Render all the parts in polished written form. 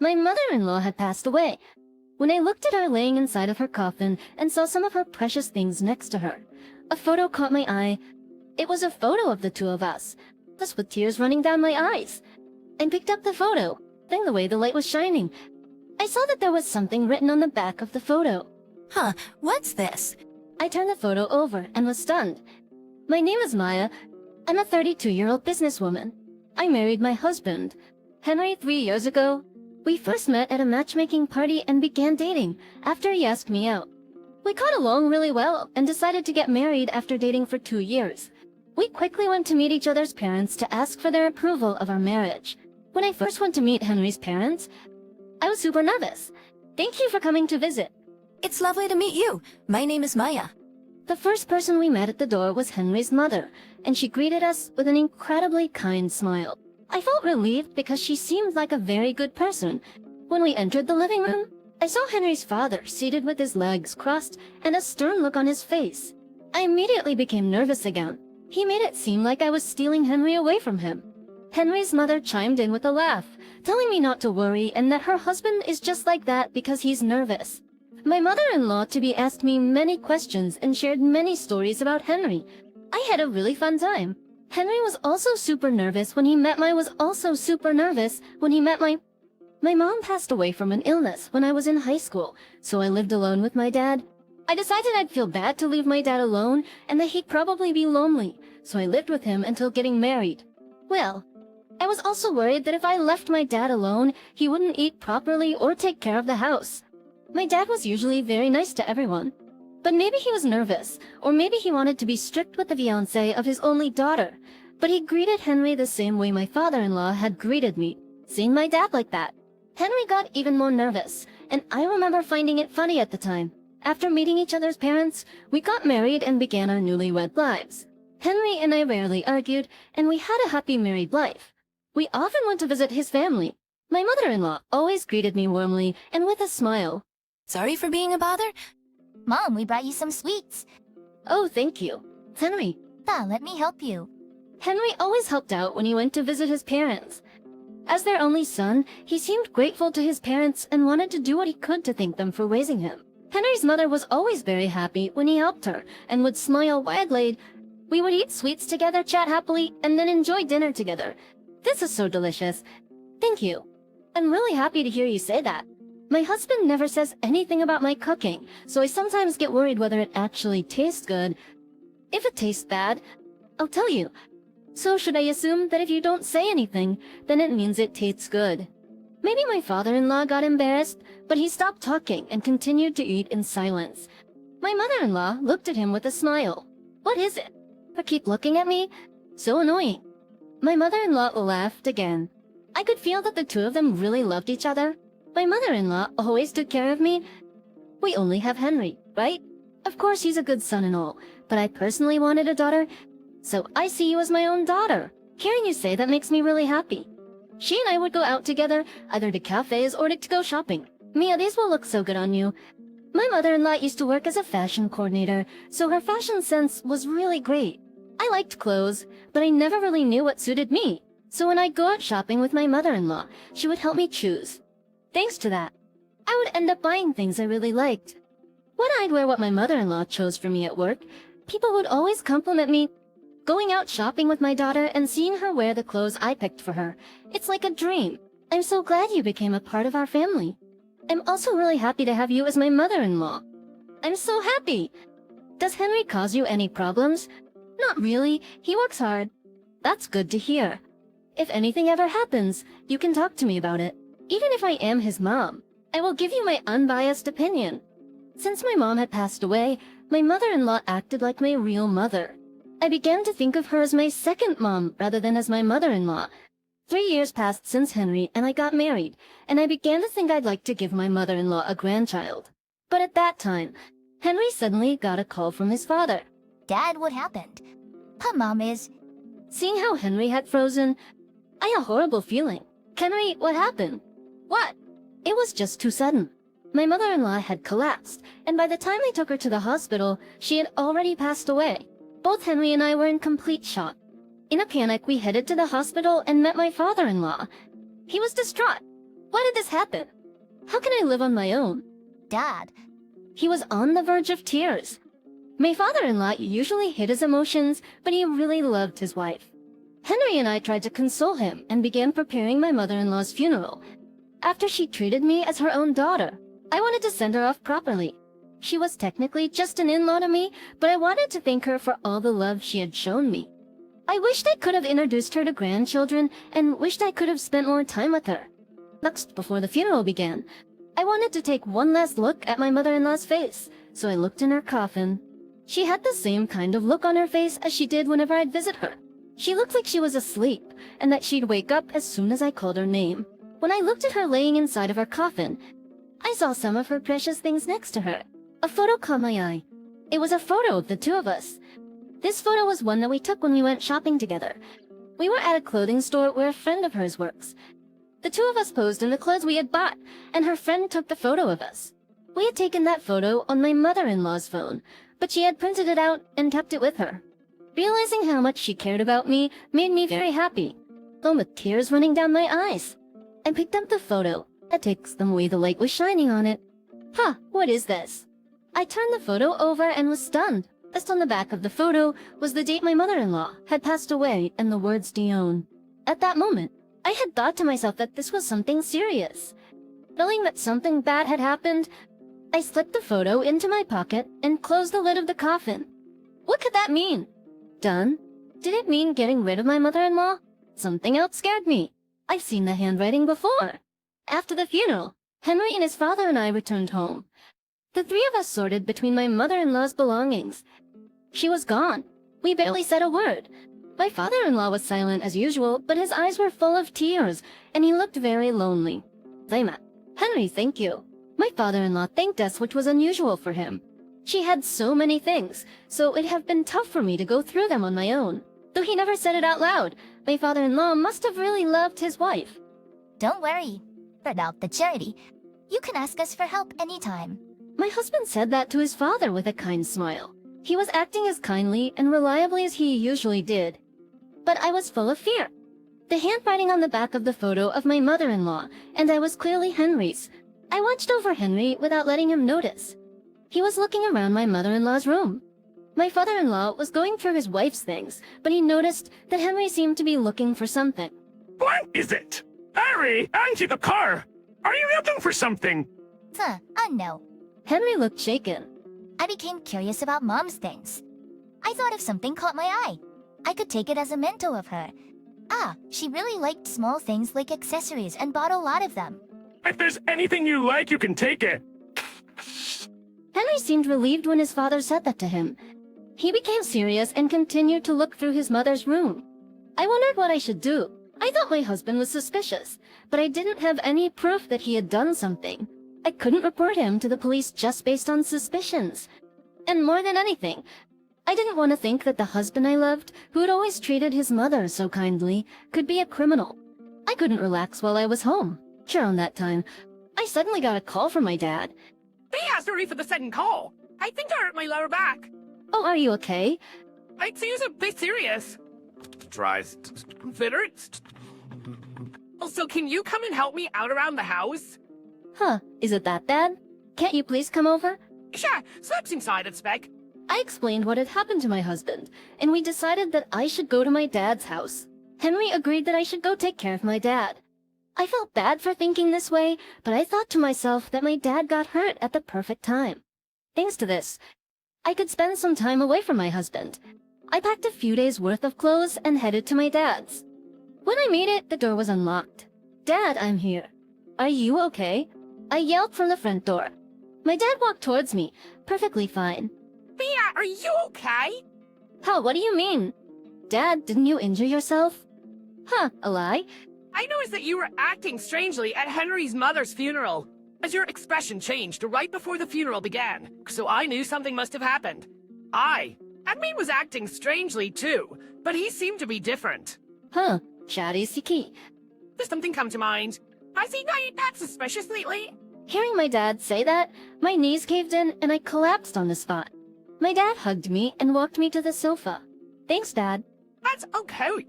My mother-in-law had passed away. When I looked at her laying inside of her coffin and saw some of her precious things next to her, a photo caught my eye. It was a photo of the two of us, just with tears running down my eyes. I picked up the photo, then the way the light was shining, I saw that there was something written on the back of the photo. Huh, what's this? I turned the photo over and was stunned. My name is Maya. I'm a 32-year-old businesswoman. I married my husband, Henry, 3 years ago. We first met at a matchmaking party and began dating after he asked me out. We got along really well and decided to get married after dating for 2 years. We quickly went to meet each other's parents to ask for their approval of our marriage. When I first went to meet Henry's parents, I was super nervous. Thank you for coming to visit. It's lovely to meet you. My name is Maya. The first person we met at the door was Henry's mother, and she greeted us with an incredibly kind smile. I felt relieved because she seemed like a very good person. When we entered the living room, I saw Henry's father seated with his legs crossed and a stern look on his face. I immediately became nervous again. He made it seem like I was stealing Henry away from him. Henry's mother chimed in with a laugh, telling me not to worry and that her husband is just like that because he's nervous. My mother-in-law to-be asked me many questions and shared many stories about Henry. I had a really fun time. Henry was also super nervous when he met my My mom passed away from an illness when I was in high school, so I lived alone with my dad. I decided I'd feel bad to leave my dad alone and that he'd probably be lonely, so I lived with him until getting married. Well, I was also worried that if I left my dad alone, he wouldn't eat properly or take care of the house. My dad was usually very nice to everyone, but maybe he was nervous, or maybe he wanted to be strict with the fiancé of his only daughter. But he greeted Henry the same way my father-in-law had greeted me, seeing my dad like that. Henry got even more nervous, and I remember finding it funny at the time. After meeting each other's parents, we got married and began our newlywed lives. Henry and I rarely argued, and we had a happy married life. We often went to visit his family. My mother-in-law always greeted me warmly and with a smile. Sorry for being a bother. Mom, we brought you some sweets. Oh, thank you. Henry. Let me help you. Henry always helped out when he went to visit his parents. As their only son, he seemed grateful to his parents and wanted to do what he could to thank them for raising him. Henry's mother was always very happy when he helped her and would smile widely. We would eat sweets together, chat happily, and then enjoy dinner together. This is so delicious. Thank you. I'm really happy to hear you say that. My husband never says anything about my cooking, so I sometimes get worried whether it actually tastes good. If it tastes bad, I'll tell you. So should I assume that if you don't say anything, then it means it tastes good? Maybe my father-in-law got embarrassed, but he stopped talking and continued to eat in silence. My mother-in-law looked at him with a smile. What is it? But keep looking at me? So annoying. My mother-in-law laughed again. I could feel that the two of them really loved each other. My mother-in-law always took care of me. We only have Henry, right? Of course he's a good son and all, but I personally wanted a daughter, so I see you as my own daughter. Hearing you say that makes me really happy. She and I would go out together, either to cafes or to go shopping. Mia, these will look so good on you. My mother-in-law used to work as a fashion coordinator, so her fashion sense was really great. I liked clothes, but I never really knew what suited me. So when I'd go out shopping with my mother-in-law, she would help me choose. Thanks to that, I would end up buying things I really liked. When I'd wear what my mother-in-law chose for me at work, people would always compliment me. Going out shopping with my daughter and seeing her wear the clothes I picked for her, it's like a dream. I'm so glad you became a part of our family. I'm also really happy to have you as my mother-in-law. I'm so happy. Does Henry cause you any problems? Not really, he works hard. That's good to hear. If anything ever happens, you can talk to me about it. Even if I am his mom, I will give you my unbiased opinion. Since my mom had passed away, my mother-in-law acted like my real mother. I began to think of her as my second mom rather than as my mother-in-law. 3 years passed since Henry and I got married, and I began to think I'd like to give my mother-in-law a grandchild. But at that time, Henry suddenly got a call from his father. Dad, what happened? Her mom is... Seeing how Henry had frozen, I had a horrible feeling. Henry, what happened? What? It was just too sudden. My mother-in-law had collapsed, and by the time I took her to the hospital, she had already passed away. Both Henry and I were in complete shock. In a panic, we headed to the hospital and met my father-in-law. He was distraught. Why did this happen? How can I live on my own? Dad, He was on the verge of tears. My father-in-law usually hid his emotions, but he really loved his wife. Henry and I tried to console him and began preparing my mother-in-law's funeral. After she treated me as her own daughter, I wanted to send her off properly. She was technically just an in-law to me, but I wanted to thank her for all the love she had shown me. I wished I could have introduced her to grandchildren and wished I could have spent more time with her. Next, before the funeral began, I wanted to take one last look at my mother-in-law's face, so I looked in her coffin. She had the same kind of look on her face as she did whenever I'd visit her. She looked like she was asleep, and that she'd wake up as soon as I called her name. When I looked at her laying inside of her coffin, I saw some of her precious things next to her. A photo caught my eye. It was a photo of the two of us. This photo was one that we took when we went shopping together. We were at a clothing store where a friend of hers works. The two of us posed in the clothes we had bought, and her friend took the photo of us. We had taken that photo on my mother-in-law's phone, but she had printed it out and kept it with her. Realizing how much she cared about me made me very happy, though with tears running down my eyes. I picked up the photo. That takes them away, the light was shining on it. Huh, what is this? I turned the photo over and was stunned. Just on the back of the photo was the date my mother-in-law had passed away and the words Dion. At that moment, I had thought to myself that this was something serious. Knowing that something bad had happened, I slipped the photo into my pocket and closed the lid of the coffin. What could that mean? Done? Did it mean getting rid of my mother-in-law? Something else scared me. I've seen the handwriting before. After the funeral, Henry and his father and I returned home. The three of us sorted between my mother-in-law's belongings. She was gone. We barely said a word. My father-in-law was silent as usual, but his eyes were full of tears, and he looked very lonely. Henry, thank you. My father-in-law thanked us, which was unusual for him. She had so many things, so it'd have been tough for me to go through them on my own. Though he never said it out loud, my father-in-law must have really loved his wife. don't worry. About the charity, you can ask us for help anytime. My husband said that to his father with a kind smile. He was acting as kindly and reliably as he usually did. But I was full of fear. The handwriting on the back of the photo of my mother-in-law, and I was clearly Henry's. I watched over Henry without letting him notice. He was looking around my mother-in-law's room. My father-in-law was going through his wife's things, but he noticed that Henry seemed to be looking for something. What is it? Harry, into the car! Are you looking for something? No. Henry looked shaken. I became curious about Mom's things. I thought if something caught my eye, I could take it as a memento of her. She really liked small things like accessories and bought a lot of them. If there's anything you like, you can take it. Henry seemed relieved when his father said that to him. He became serious and continued to look through his mother's room. I wondered what I should do. I thought my husband was suspicious, but I didn't have any proof that he had done something. I couldn't report him to the police just based on suspicions. And more than anything, I didn't want to think that the husband I loved, who had always treated his mother so kindly, could be a criminal. I couldn't relax while I was home. Around that time, I suddenly got a call from my dad. Sorry for the sudden call. I think I hurt my lower back. Oh, are you okay? It seems a bit serious. Tries. Fitter? Also, can you come and help me out around the house? Huh, is it that bad? Can't you please come over? Sure, slips inside it, Spec. I explained what had happened to my husband, and we decided that I should go to my dad's house. Henry agreed that I should go take care of my dad. I felt bad for thinking this way, but I thought to myself that my dad got hurt at the perfect time. Thanks to this, I could spend some time away from my husband. I packed a few days' worth of clothes and headed to my dad's. When I made it, the door was unlocked. Dad, I'm here. Are you okay? I yelled from the front door. My dad walked towards me, perfectly fine. Bea, are you okay? How, what do you mean? Dad, didn't you injure yourself? Huh, a lie? I noticed that you were acting strangely at Henry's mother's funeral. As your expression changed right before the funeral began, so I knew something must have happened. Admin was acting strangely too, but he seemed to be different. Huh, Shadi Siki. Does something come to mind? Has he not that suspicious lately? Hearing my dad say that, my knees caved in and I collapsed on the spot. My dad hugged me and walked me to the sofa. Thanks, Dad. That's okay.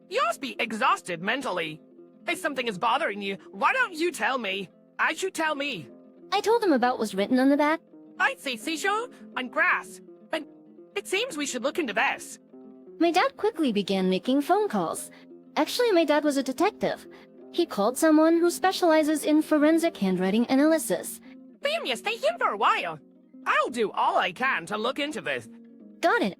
You must be exhausted mentally. If something is bothering you, why don't you tell me? As you tell me. I told him about what was written on the back. I'd say seashore and grass. And it seems we should look into this. My dad quickly began making phone calls. Actually, my dad was a detective. He called someone who specializes in forensic handwriting analysis. Liam, you stay here for a while. I'll do all I can to look into this. Got it.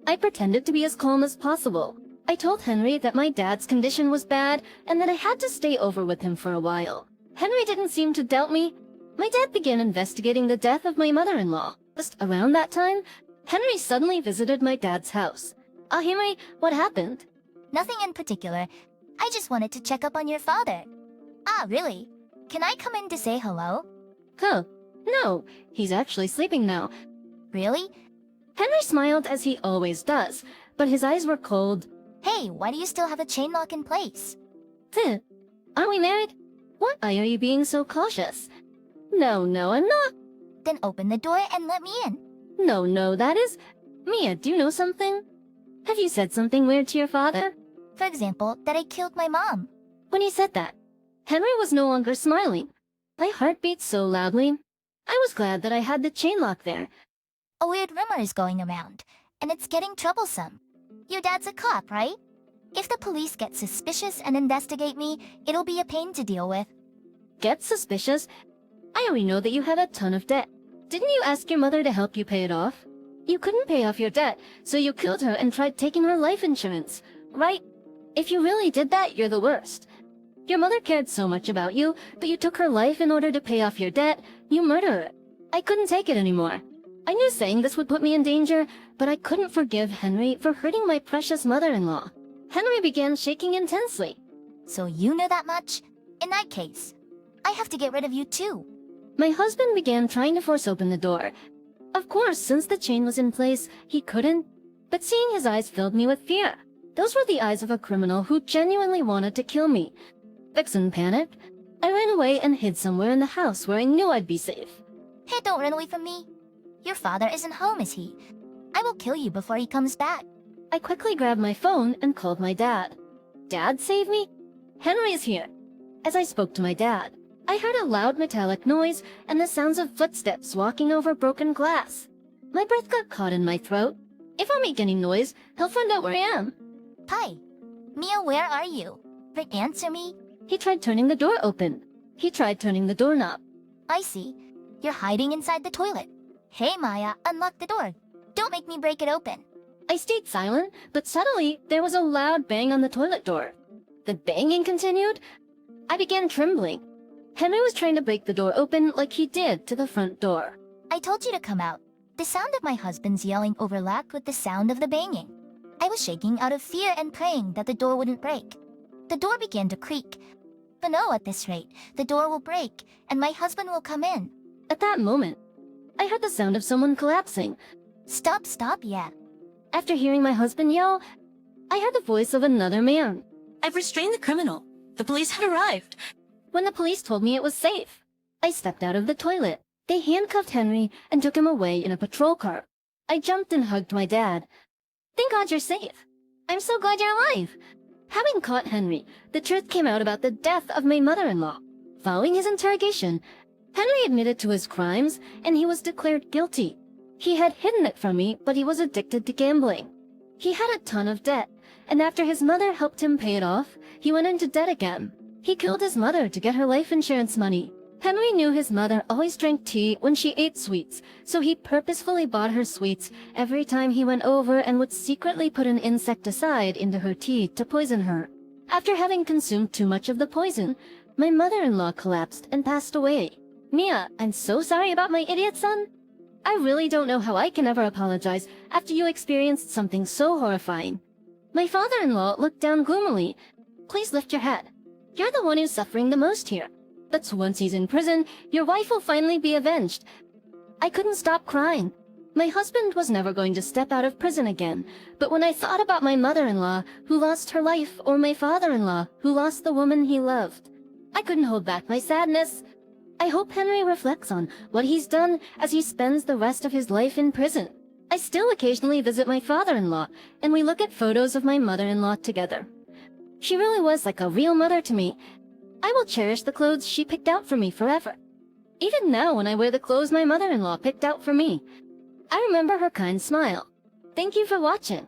I pretended to be as calm as possible. I told Henry that my dad's condition was bad and that I had to stay over with him for a while. Henry didn't seem to doubt me. My dad began investigating the death of my mother-in-law. Just around that time, Henry suddenly visited my dad's house. Henry, what happened? Nothing in particular. I just wanted to check up on your father. Ah, really? Can I come in to say hello? Huh. No, he's actually sleeping now. Really? Henry smiled as he always does, but his eyes were cold. Hey, why do you still have a chain lock in place? Are we married? Why are you being so cautious? No, I'm not. Then open the door and let me in. No, that is... Mia, do you know something? Have you said something weird to your father? For example, that I killed my mom. When he said that, Henry was no longer smiling. My heart beat so loudly. I was glad that I had the chain lock there. A weird rumor is going around, and it's getting troublesome. Your dad's a cop, right? If the police get suspicious and investigate me, it'll be a pain to deal with. Get suspicious? I already know that you had a ton of debt. Didn't you ask your mother to help you pay it off? You couldn't pay off your debt, so you killed her and tried taking her life insurance, right? If you really did that, you're the worst. Your mother cared so much about you, but you took her life in order to pay off your debt, you murderer. I couldn't take it anymore. I knew saying this would put me in danger, but I couldn't forgive Henry for hurting my precious mother-in-law. Henry began shaking intensely. So you know that much? In that case, I have to get rid of you too. My husband began trying to force open the door. Of course, since the chain was in place, he couldn't. But seeing his eyes filled me with fear. Those were the eyes of a criminal who genuinely wanted to kill me. Vixen panicked. I ran away and hid somewhere in the house where I knew I'd be safe. Hey, don't run away from me. Your father isn't home, is he? I will kill you before he comes back. I quickly grabbed my phone and called my dad. Dad, save me? Henry is here. As I spoke to my dad, I heard a loud metallic noise and the sounds of footsteps walking over broken glass. My breath got caught in my throat. If I make any noise, he'll find out where I am. Hi. Mia, where are you? Rick, answer me. He tried turning the door open. He tried turning the doorknob. I see. You're hiding inside the toilet. Hey, Maya, unlock the door. Don't make me break it open. I stayed silent, but suddenly there was a loud bang on the toilet door. The banging continued. I began trembling. Henry was trying to break the door open like he did to the front door. I told you to come out. The sound of my husband's yelling overlapped with the sound of the banging. I was shaking out of fear and praying that the door wouldn't break. The door began to creak. But no, at this rate, the door will break, and my husband will come in. At that moment, I heard the sound of someone collapsing. Stop, yeah. After hearing my husband yell, I heard the voice of another man. I've restrained the criminal. The police have arrived. When the police told me it was safe, I stepped out of the toilet. They handcuffed Henry and took him away in a patrol car. I jumped and hugged my dad. Thank God you're safe. I'm so glad you're alive. Having caught Henry, the truth came out about the death of my mother-in-law. Following his interrogation, Henry admitted to his crimes and he was declared guilty. He had hidden it from me, but he was addicted to gambling. He had a ton of debt, and after his mother helped him pay it off, he went into debt again. He killed his mother to get her life insurance money. Henry knew his mother always drank tea when she ate sweets, so he purposefully bought her sweets every time he went over and would secretly put an insecticide into her tea to poison her. After having consumed too much of the poison, my mother-in-law collapsed and passed away. Mia, I'm so sorry about my idiot son. I really don't know how I can ever apologize after you experienced something so horrifying. My father-in-law looked down gloomily. Please lift your head. You're the one who's suffering the most here. But once he's in prison, your wife will finally be avenged. I couldn't stop crying. My husband was never going to step out of prison again, but when I thought about my mother-in-law who lost her life or my father-in-law who lost the woman he loved, I couldn't hold back my sadness. I hope Henry reflects on what he's done as he spends the rest of his life in prison. I still occasionally visit my father-in-law, and we look at photos of my mother-in-law together. She really was like a real mother to me. I will cherish the clothes she picked out for me forever. Even now when I wear the clothes my mother-in-law picked out for me, I remember her kind smile. Thank you for watching.